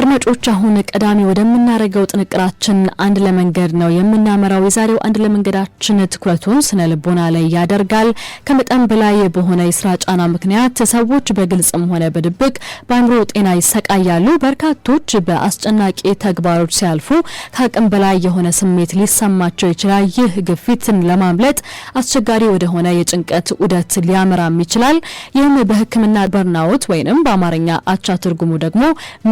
አድማጮች አሁን ቀዳሚ ወደምናረጋው ጥንቅራችን አንድ ለመንገድ ነው የምናመራው። የዛሬው አንድ ለመንገዳችን ትኩረቱን ስነ ልቦና ላይ ያደርጋል። ከመጠን በላይ በሆነ የስራ ጫና ምክንያት ሰዎች በግልጽም ሆነ በድብቅ በአእምሮ ጤና ይሰቃያሉ። በርካቶች በአስጨናቂ ተግባሮች ሲያልፉ ከአቅም በላይ የሆነ ስሜት ሊሰማቸው ይችላል። ይህ ግፊትን ለማምለጥ አስቸጋሪ ወደሆነ የጭንቀት ዑደት ሊያመራም ይችላል። ይህም በሕክምና በርናውት ወይንም በአማርኛ አቻ ትርጉሙ ደግሞ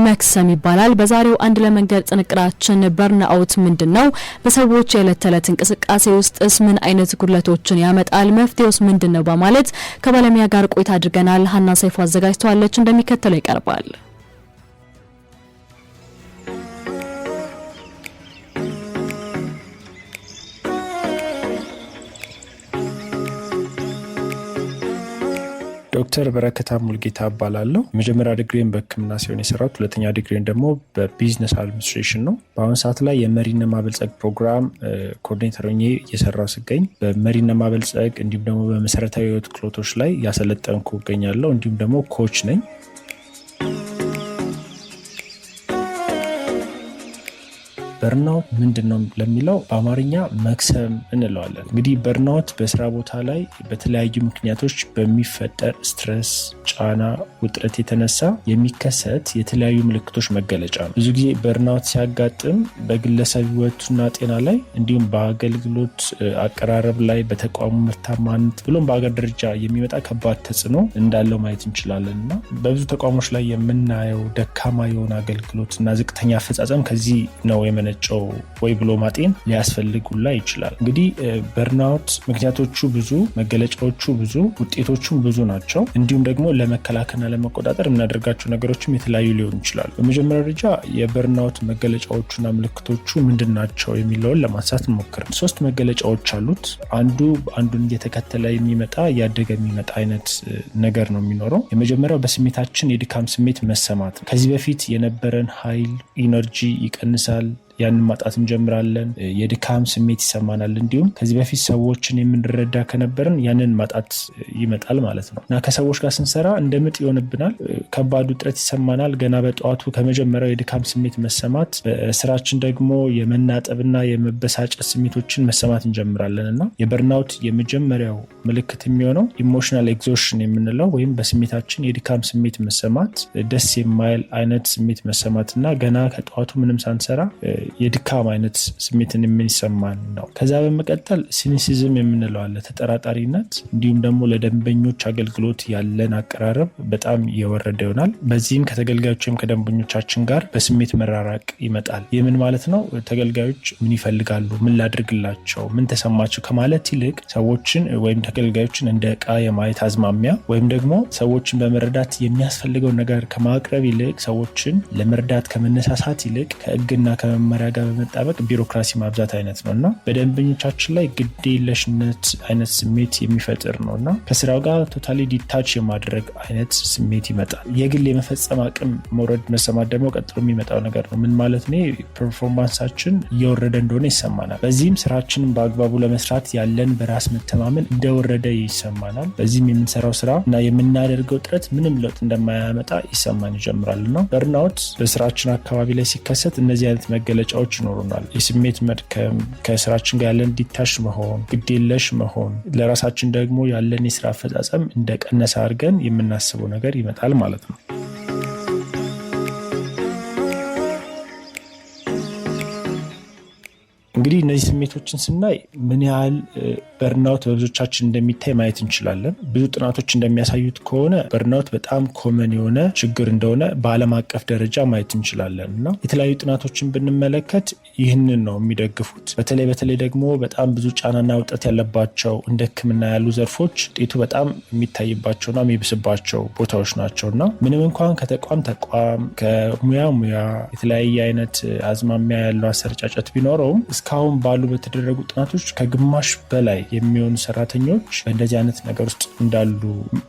መክሰም ይባላል። በዛሬው አንድ ለመንገድ ጥንቅራችን በርናውት ምንድነው? በሰዎች የዕለት ተዕለት እንቅስቃሴ ውስጥስ ምን አይነት ጉድለቶችን ያመጣል? መፍትሄውስ ምንድነው? በማለት ከባለሙያ ጋር ቆይታ አድርገናል። ሀና ሰይፉ አዘጋጅተዋለች፣ እንደሚከተለው ይቀርባል። ዶክተር በረከታ ሙልጌታ እባላለሁ። መጀመሪያ ዲግሪን በሕክምና ሲሆን የሰራሁት፣ ሁለተኛ ዲግሪን ደግሞ በቢዝነስ አድሚኒስትሬሽን ነው። በአሁኑ ሰዓት ላይ የመሪና ማበልጸግ ፕሮግራም ኮኦርዲኔተር ሆኜ እየሰራሁ ስገኝ በመሪና ማበልጸግ እንዲሁም ደግሞ በመሰረታዊ ህይወት ክህሎቶች ላይ ያሰለጠንኩ እገኛለሁ። እንዲሁም ደግሞ ኮች ነኝ። በርናውት ምንድነው ለሚለው በአማርኛ መክሰም እንለዋለን። እንግዲህ በርናውት በስራ ቦታ ላይ በተለያዩ ምክንያቶች በሚፈጠር ስትረስ፣ ጫና፣ ውጥረት የተነሳ የሚከሰት የተለያዩ ምልክቶች መገለጫ ነው። ብዙ ጊዜ በርናውት ሲያጋጥም በግለሰብ ህይወቱና ጤና ላይ እንዲሁም በአገልግሎት አቀራረብ ላይ፣ በተቋሙ ምርታማነት ብሎም በአገር ደረጃ የሚመጣ ከባድ ተጽዕኖ እንዳለው ማየት እንችላለን እና በብዙ ተቋሞች ላይ የምናየው ደካማ የሆነ አገልግሎት እና ዝቅተኛ አፈጻጸም ከዚህ ነው የመነጨው ወይ ብሎ ማጤን ሊያስፈልጉላ ይችላል። እንግዲህ በርናውት ምክንያቶቹ ብዙ፣ መገለጫዎቹ ብዙ፣ ውጤቶቹም ብዙ ናቸው። እንዲሁም ደግሞ ለመከላከልና ለመቆጣጠር የምናደርጋቸው ነገሮችም የተለያዩ ሊሆኑ ይችላሉ። በመጀመሪያ ደረጃ የበርናውት መገለጫዎቹና ምልክቶቹ ምንድን ናቸው የሚለውን ለማንሳት እንሞክር። 3 መገለጫዎች አሉት። አንዱን እየተከተለ የሚመጣ እያደገ የሚመጣ አይነት ነገር ነው የሚኖረው። የመጀመሪያው በስሜታችን የድካም ስሜት መሰማት ነው። ከዚህ በፊት የነበረን ኃይል ኢነርጂ ይቀንሳል። ያንን ማጣት እንጀምራለን። የድካም ስሜት ይሰማናል። እንዲሁም ከዚህ በፊት ሰዎችን የምንረዳ ከነበርን ያንን ማጣት ይመጣል ማለት ነው እና ከሰዎች ጋር ስንሰራ እንደምጥ ይሆንብናል። ከባድ ውጥረት ይሰማናል። ገና በጠዋቱ ከመጀመሪያው የድካም ስሜት መሰማት፣ በስራችን ደግሞ የመናጠብና የመበሳጨት ስሜቶችን መሰማት እንጀምራለን እና የበርናውት የመጀመሪያው ምልክት የሚሆነው ኢሞሽናል ኤግዞሽን የምንለው ወይም በስሜታችን የድካም ስሜት መሰማት፣ ደስ የማይል አይነት ስሜት መሰማት እና ገና ከጠዋቱ ምንም ሳንሰራ የድካም አይነት ስሜትን የሚሰማን ነው። ከዛ በመቀጠል ሲኒሲዝም የምንለው አለ፣ ተጠራጣሪነት። እንዲሁም ደግሞ ለደንበኞች አገልግሎት ያለን አቀራረብ በጣም የወረደ ይሆናል። በዚህም ከተገልጋዮች ወይም ከደንበኞቻችን ጋር በስሜት መራራቅ ይመጣል። የምን ማለት ነው? ተገልጋዮች ምን ይፈልጋሉ፣ ምን ላድርግላቸው፣ ምን ተሰማቸው ከማለት ይልቅ ሰዎችን ወይም ተገልጋዮችን እንደ ዕቃ የማየት አዝማሚያ ወይም ደግሞ ሰዎችን በመረዳት የሚያስፈልገው ነገር ከማቅረብ ይልቅ ሰዎችን ለመርዳት ከመነሳሳት ይልቅ ከሕግና ከመመሪያ ጋር በመጣበቅ ቢሮክራሲ ማብዛት አይነት ነው እና በደንበኞቻችን ላይ ግዴለሽነት አይነት ስሜት የሚፈጥር ነው እና ከስራው ጋር ቶታሊ ዲታች የማድረግ አይነት ስሜት ይመጣል። የግል የመፈጸም አቅም መውረድ መሰማት ደግሞ ቀጥሎ የሚመጣው ነገር ነው። ምን ማለት ነው? ፐርፎርማንሳችን እየወረደ እንደሆነ ይሰማናል። በዚህም ስራችንን በአግባቡ ለመስራት ያለን በራስ መተማመን እንደወረደ ይሰማናል። በዚህም የምንሰራው ስራ እና የምናደርገው ጥረት ምንም ለውጥ እንደማያመጣ ይሰማን ይጀምራል እና በርናውት በስራችን አካባቢ ላይ ሲከሰት እነዚህ አይነት መገለጫዎች ይኖሩናል። የስሜት መድከም፣ ከስራችን ጋር ያለን ዲታች መሆን፣ ግዴለሽ መሆን፣ ለራሳችን ደግሞ ያለን የስራ አፈጻጸም እንደቀነሰ አድርገን የምናስበው ነገር ይመጣል ማለት ነው። እንግዲህ እነዚህ ስሜቶችን ስናይ ምን ያህል በርናውት በብዙዎቻችን እንደሚታይ ማየት እንችላለን። ብዙ ጥናቶች እንደሚያሳዩት ከሆነ በርናውት በጣም ኮመን የሆነ ችግር እንደሆነ በዓለም አቀፍ ደረጃ ማየት እንችላለን እና የተለያዩ ጥናቶችን ብንመለከት ይህንን ነው የሚደግፉት። በተለይ ደግሞ በጣም ብዙ ጫናና ውጥረት ያለባቸው እንደ ሕክምና ያሉ ዘርፎች ውጤቱ በጣም የሚታይባቸውና የሚብስባቸው ቦታዎች ናቸው እና ምንም እንኳን ከተቋም ከሙያ የተለያየ አይነት አዝማሚያ ያለው አሰረጫጨት ቢኖረውም እስከ እስካሁን ባሉ በተደረጉ ጥናቶች ከግማሽ በላይ የሚሆኑ ሰራተኞች በእንደዚህ አይነት ነገር ውስጥ እንዳሉ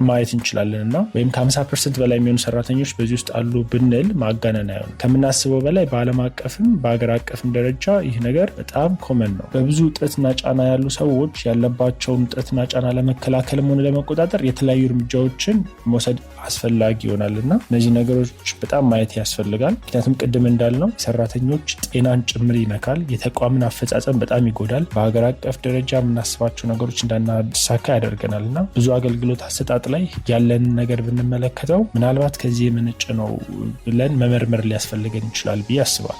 ማየት እንችላለን እና ወይም ከ50% በላይ የሚሆኑ ሰራተኞች በዚህ ውስጥ አሉ ብንል ማጋነን አይሆንም። ከምናስበው በላይ በዓለም አቀፍም በሀገር አቀፍም ደረጃ ይህ ነገር በጣም ኮመን ነው። በብዙ ውጥረትና ጫና ያሉ ሰዎች ያለባቸውን ውጥረትና ጫና ለመከላከልም ሆነ ለመቆጣጠር የተለያዩ እርምጃዎችን መውሰድ አስፈላጊ ይሆናል እና እነዚህ ነገሮች በጣም ማየት ያስፈልጋል። ምክንያቱም ቅድም እንዳልነው ሰራተኞች ጤናን ጭምር ይነካል፣ የተቋምን አፈጻጸም በጣም ይጎዳል፣ በሀገር አቀፍ ደረጃ የምናስባቸው ነገሮች እንዳናሳካ ያደርገናል እና ብዙ አገልግሎት አሰጣጥ ላይ ያለንን ነገር ብንመለከተው ምናልባት ከዚህ የመነጨ ነው ብለን መመርመር ሊያስፈልገን ይችላል ብዬ አስባለሁ።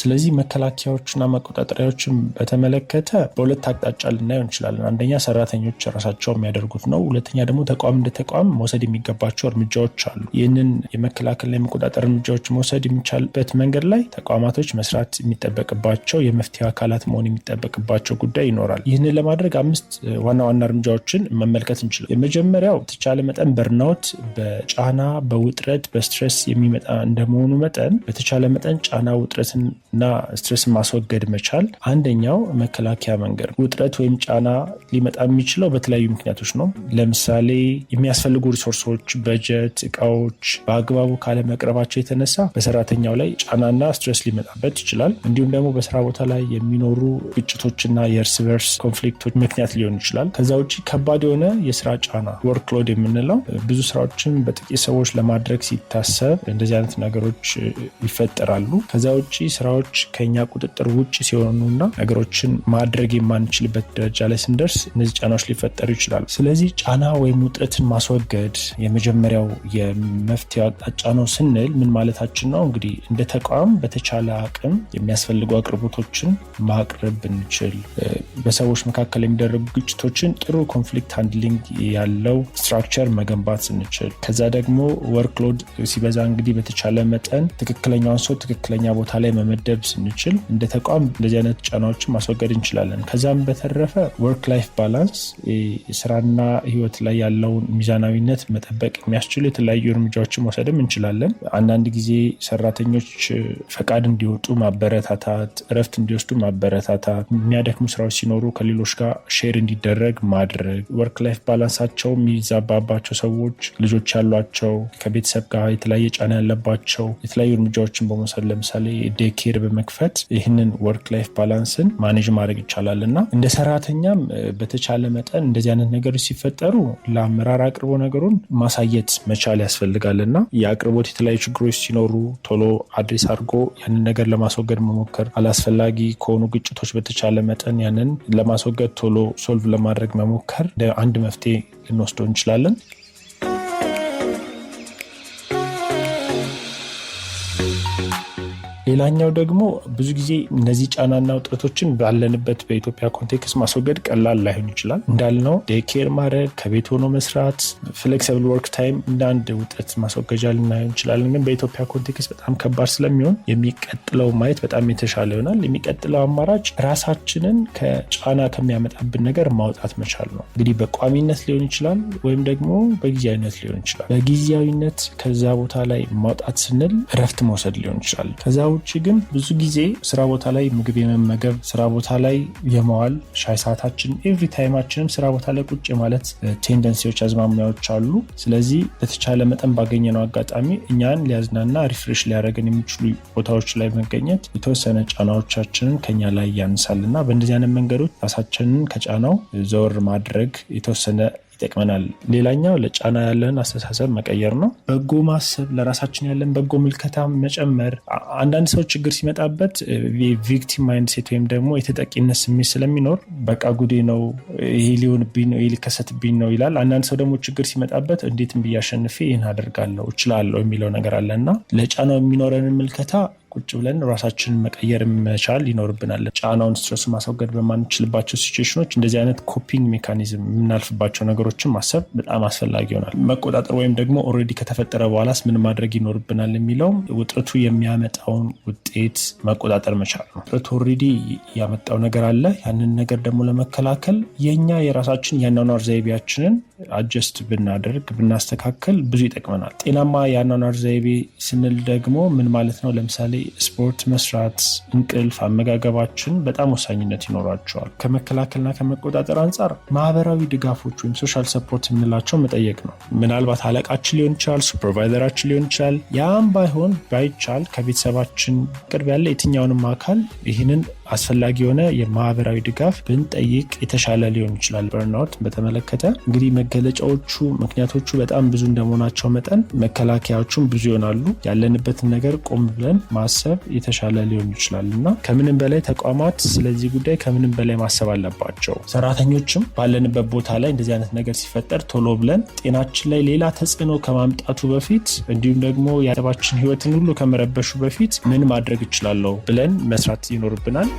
ስለዚህ መከላከያዎችና መቆጣጠሪያዎችን በተመለከተ በሁለት አቅጣጫ ልናየው እንችላለን። አንደኛ ሰራተኞች ራሳቸው የሚያደርጉት ነው። ሁለተኛ ደግሞ ተቋም እንደ ተቋም መውሰድ የሚገባቸው እርምጃዎች አሉ። ይህንን የመከላከልና የመቆጣጠር እርምጃዎች መውሰድ የሚቻልበት መንገድ ላይ ተቋማቶች መስራት የሚጠበቅባቸው የመፍትሄ አካላት መሆን የሚጠበቅባቸው ጉዳይ ይኖራል። ይህንን ለማድረግ 5 ዋና ዋና እርምጃዎችን መመልከት እንችላለን። የመጀመሪያው በተቻለ መጠን በርናውት በጫና በውጥረት በስትሬስ የሚመጣ እንደመሆኑ መጠን በተቻለ መጠን ጫና ውጥረትን እና ስትሬስን ማስወገድ መቻል አንደኛው መከላከያ መንገድ። ውጥረት ወይም ጫና ሊመጣ የሚችለው በተለያዩ ምክንያቶች ነው። ለምሳሌ የሚያስፈልጉ ሪሶርሶች፣ በጀት፣ እቃዎች በአግባቡ ካለመቅረባቸው የተነሳ በሰራተኛው ላይ ጫናና ስትሬስ ሊመጣበት ይችላል። እንዲሁም ደግሞ በስራ ቦታ ላይ የሚኖሩ ግጭቶችና የእርስ በርስ ኮንፍሊክቶች ምክንያት ሊሆን ይችላል። ከዛ ውጭ ከባድ የሆነ የስራ ጫና ወርክሎድ የምንለው ብዙ ስራዎችን በጥቂት ሰዎች ለማድረግ ሲታሰብ እንደዚህ አይነት ነገሮች ይፈጠራሉ። ከዛ ውጭ ስራዎች ከኛ ቁጥጥር ውጭ ሲሆኑና ነገሮችን ማድረግ የማንችልበት ደረጃ ላይ ስንደርስ እነዚህ ጫናዎች ሊፈጠሩ ይችላሉ። ስለዚህ ጫና ወይም ውጥረትን ማስወገድ የመጀመሪያው የመፍትሄ አቅጣጫ ነው ስንል ምን ማለታችን ነው? እንግዲህ እንደ ተቋም በተቻለ አቅም የሚያስፈልጉ አቅርቦቶችን ማቅረብ ብንችል፣ በሰዎች መካከል የሚደረጉ ግጭቶችን ጥሩ ኮንፍሊክት ሃንድሊንግ ያለው ስትራክቸር መገንባት ስንችል፣ ከዛ ደግሞ ወርክሎድ ሲበዛ እንግዲህ በተቻለ መጠን ትክክለኛውን ሰው ትክክለኛ ቦታ ላይ መመደብ ስንችል እንደ ተቋም እንደዚህ አይነት ጫናዎችን ማስወገድ እንችላለን። ከዛም በተረፈ ወርክ ላይፍ ባላንስ ስራና ህይወት ላይ ያለውን ሚዛናዊነት መጠበቅ የሚያስችሉ የተለያዩ እርምጃዎችን መውሰድም እንችላለን። አንዳንድ ጊዜ ሰራተኞች ፈቃድ እንዲወጡ ማበረታታት፣ እረፍት እንዲወስዱ ማበረታታት፣ የሚያደክሙ ስራዎች ሲኖሩ ከሌሎች ጋር ሼር እንዲደረግ ማድረግ፣ ወርክ ላይፍ ባላንሳቸው የሚዛባባቸው ሰዎች፣ ልጆች ያሏቸው፣ ከቤተሰብ ጋር የተለያየ ጫና ያለባቸው የተለያዩ እርምጃዎችን በመውሰድ ለምሳሌ ዴኬር በመክፈት ይህንን ወርክ ላይፍ ባላንስን ማኔጅ ማድረግ ይቻላል እና እንደ ሰራተኛም በተቻለ መጠን እንደዚህ አይነት ነገሮች ሲፈጠሩ ለአመራር አቅርቦ ነገሩን ማሳየት መቻል ያስፈልጋል እና የአቅርቦት የተለያዩ ችግሮች ሲኖሩ ቶሎ አድሬስ አድርጎ ያንን ነገር ለማስወገድ መሞከር፣ አላስፈላጊ ከሆኑ ግጭቶች በተቻለ መጠን ያንን ለማስወገድ ቶሎ ሶልቭ ለማድረግ መሞከር አንድ መፍትሄ ልንወስደው እንችላለን። ሌላኛው ደግሞ ብዙ ጊዜ እነዚህ ጫናና ውጥረቶችን ባለንበት በኢትዮጵያ ኮንቴክስት ማስወገድ ቀላል ላይሆን ይችላል። እንዳልነው ዴኬር ማድረግ፣ ከቤት ሆኖ መስራት፣ ፍሌክሲብል ወርክ ታይም እንደ አንድ ውጥረት ማስወገጃ ልናየው እንችላለን። ግን በኢትዮጵያ ኮንቴክስት በጣም ከባድ ስለሚሆን የሚቀጥለው ማየት በጣም የተሻለ ይሆናል። የሚቀጥለው አማራጭ ራሳችንን ከጫና ከሚያመጣብን ነገር ማውጣት መቻል ነው። እንግዲህ በቋሚነት ሊሆን ይችላል ወይም ደግሞ በጊዜያዊነት ሊሆን ይችላል። በጊዜያዊነት ከዛ ቦታ ላይ ማውጣት ስንል እረፍት መውሰድ ሊሆን ይችላል። ከዛ ውጭ ግን ብዙ ጊዜ ስራ ቦታ ላይ ምግብ የመመገብ፣ ስራ ቦታ ላይ የመዋል፣ ሻይ ሰዓታችን ኤቭሪ ታይማችንም ስራ ቦታ ላይ ቁጭ ማለት ቴንደንሲዎች፣ አዝማሚያዎች አሉ። ስለዚህ በተቻለ መጠን ባገኘነው አጋጣሚ እኛን ሊያዝናና ሪፍሬሽ ሊያደርገን የሚችሉ ቦታዎች ላይ መገኘት የተወሰነ ጫናዎቻችንን ከኛ ላይ ያንሳልና በእንደዚህ አይነት መንገዶች ራሳችንን ከጫናው ዘወር ማድረግ የተወሰነ ይጠቅመናል። ሌላኛው ለጫና ያለን አስተሳሰብ መቀየር ነው። በጎ ማሰብ፣ ለራሳችን ያለን በጎ ምልከታ መጨመር። አንዳንድ ሰው ችግር ሲመጣበት ቪክቲም ማይንድሴት ወይም ደግሞ የተጠቂነት ስሜት ስለሚኖር በቃ ጉዴ ነው፣ ይሄ ሊሆንብኝ ነው፣ ይሄ ሊከሰትብኝ ነው ይላል። አንዳንድ ሰው ደግሞ ችግር ሲመጣበት እንዴትም ብዬ አሸንፌ ይህን አደርጋለሁ እችላለሁ የሚለው ነገር አለና ለጫናው የሚኖረንን ምልከታ ቁጭ ብለን ራሳችንን መቀየር መቻል ይኖርብናል። ጫናውን ስትረስ ማስወገድ በማንችልባቸው ሲቹዌሽኖች እንደዚህ አይነት ኮፒንግ ሜካኒዝም የምናልፍባቸው ነገሮችን ማሰብ በጣም አስፈላጊ ይሆናል። መቆጣጠር ወይም ደግሞ ኦልሬዲ ከተፈጠረ በኋላስ ምን ማድረግ ይኖርብናል የሚለው ውጥረቱ የሚያመጣውን ውጤት መቆጣጠር መቻል ነው። ውጥረቱ ኦልሬዲ ያመጣው ነገር አለ። ያንን ነገር ደግሞ ለመከላከል የኛ የራሳችን የአኗኗር ዘይቤያችንን አጀስት ብናደርግ ብናስተካከል ብዙ ይጠቅመናል። ጤናማ የአኗኗር ዘይቤ ስንል ደግሞ ምን ማለት ነው? ለምሳሌ ስፖርት መስራት፣ እንቅልፍ፣ አመጋገባችን በጣም ወሳኝነት ይኖራቸዋል። ከመከላከልና ከመቆጣጠር አንጻር ማህበራዊ ድጋፎች ወይም ሶሻል ሰፖርት የምንላቸው መጠየቅ ነው። ምናልባት አለቃችን ሊሆን ይችላል፣ ሱፐርቫይዘራችን ሊሆን ይችላል። ያም ባይቻል ከቤተሰባችን ቅርብ ያለ የትኛውንም አካል ይህንን አስፈላጊ የሆነ የማህበራዊ ድጋፍ ብንጠይቅ የተሻለ ሊሆን ይችላል። በርናውት በተመለከተ እንግዲህ መገለጫዎቹ ምክንያቶቹ በጣም ብዙ እንደመሆናቸው መጠን መከላከያዎቹም ብዙ ይሆናሉ። ያለንበትን ነገር ቆም ብለን ማሰብ የተሻለ ሊሆን ይችላል እና ከምንም በላይ ተቋማት ስለዚህ ጉዳይ ከምንም በላይ ማሰብ አለባቸው። ሰራተኞችም ባለንበት ቦታ ላይ እንደዚህ አይነት ነገር ሲፈጠር ቶሎ ብለን ጤናችን ላይ ሌላ ተጽዕኖ ከማምጣቱ በፊት እንዲሁም ደግሞ የአጠባችን ህይወትን ሁሉ ከመረበሹ በፊት ምን ማድረግ እችላለሁ ብለን መስራት ይኖርብናል።